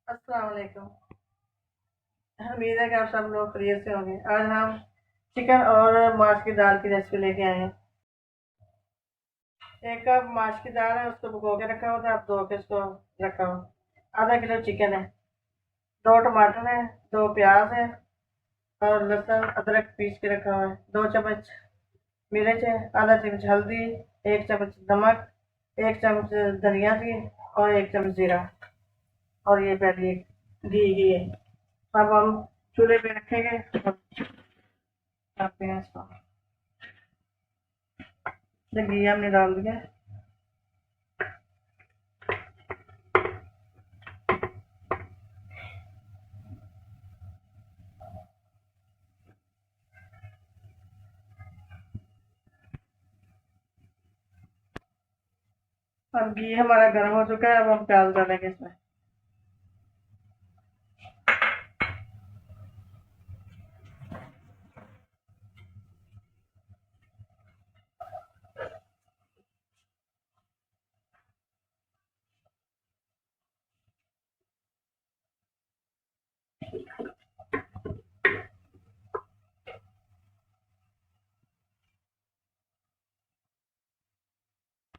अस्सलाम वालेकुम। उम्मीद है कि आप सब लोग खैरियत से होंगे। आज हम चिकन और माश की दाल की रेसिपी लेके आए हैं। एक कप माश की दाल है, उसको भिगो के रखा हुआ था, अब धो के उसको रखा हुआ। आधा किलो चिकन है, दो टमाटर है, दो प्याज है और लहसुन अदरक पीस के रखा हुआ है। 2 चम्मच मिर्च है, आधा चम्मच हल्दी, 1 चम्मच नमक, 1 चम्मच धनिया की और 1 चम्मच जीरा। और ये पहले घी है। अब हम चूल्हे पे रखेंगे और पकाते हैं इसको। घी हमने डाल दिया। अब घी हमारा गर्म हो चुका है, अब हम प्याज डालेंगे इसमें।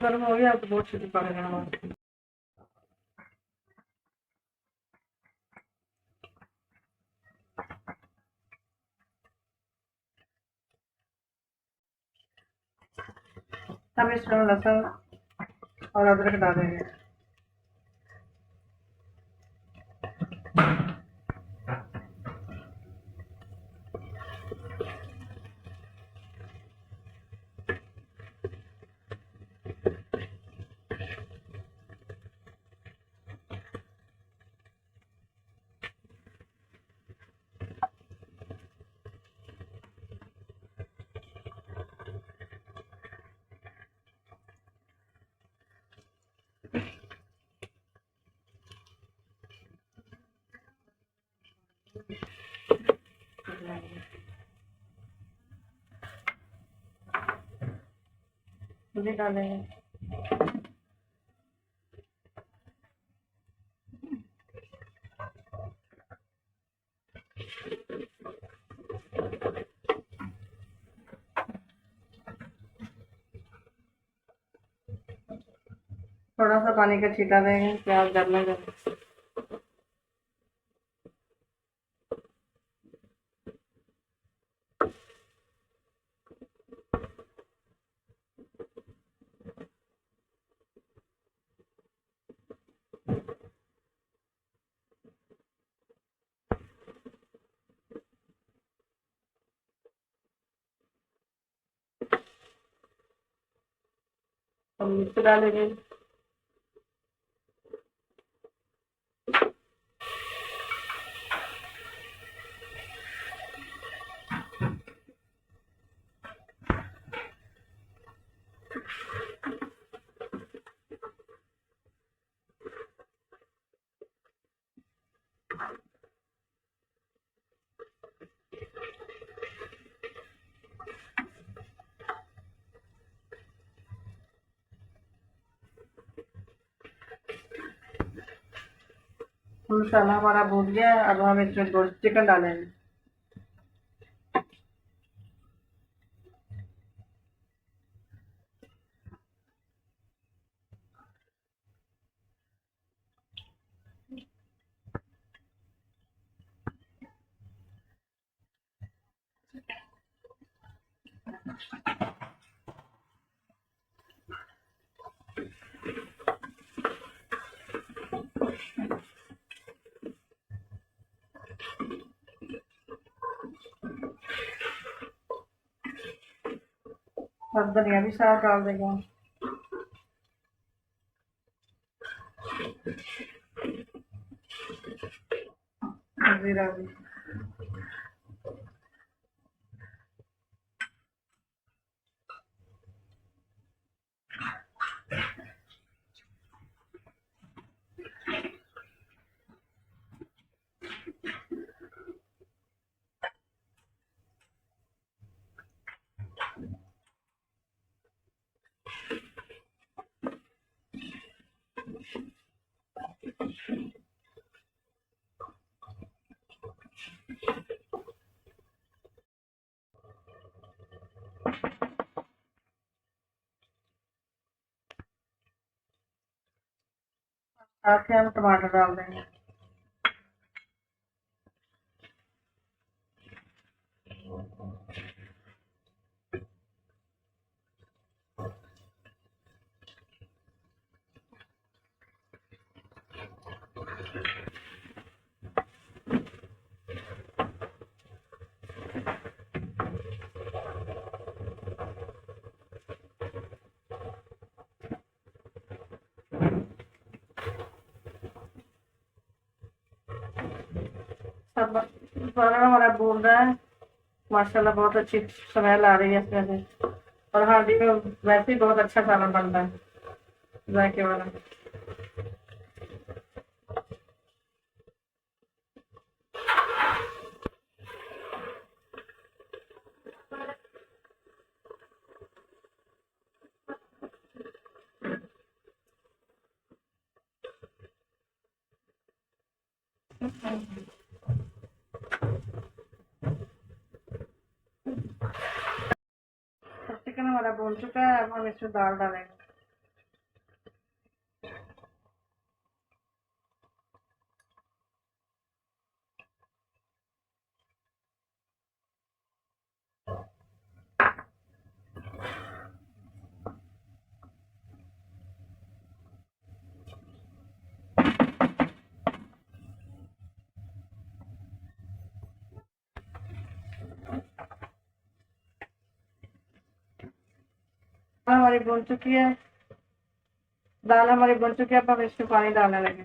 गर्म हो गया, अब तो बहुत छेती पक गया हमारा। अब इसमें लहसुन और अदरक डालेंगे। हल्दी डालेंगे। थोड़ा सा पानी का छींटा देंगे, प्याज डालना है। हम मिर्च डालेंगे। मसाला हमारा भून गया है, अब हम इसमें चिकन डालेंगे। और धनिया भी साथ डाल देंगे हम। जीरा भी। साथ ही हम टमाटर डाल देंगे। सब मसाला हमारा भून रहा है, माशाल्लाह बहुत अच्छी स्मेल आ रही है इसमें से। और हांडी में वैसे ही बहुत अच्छा खाना बन रहा है जायके वाला। तो चिकन हमारा भून चुका है, अब हम इसमें दाल डालेंगे। हमारी भून चुकी है, दाल हमारी बन चुकी है, अब हम इसमें पानी डालने लगे।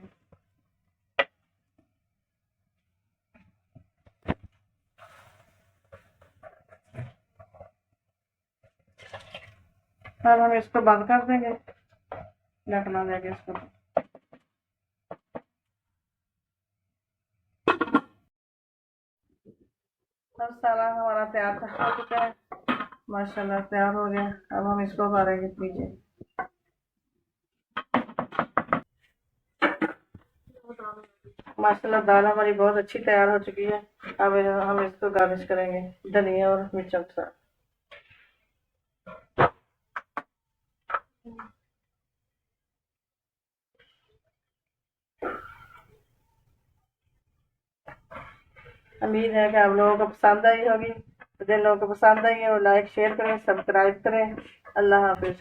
अब हम इसको बंद कर देंगे, ढकना देंगे इसको। अब सारा हमारा तैयार हो चुका है, माशाल्लाह तैयार हो गया। अब हम इसको उतारेंगे नीचे। माशाल्लाह दाल हमारी बहुत अच्छी तैयार हो चुकी है। अब हम इसको गार्निश करेंगे धनिया और मिर्चों के साथ। उम्मीद है कि आप लोगों को पसंद आई होगी। तो जिन लोगों को पसंद आई है वो लाइक शेयर करें, सब्सक्राइब करें। अल्लाह हाफिज।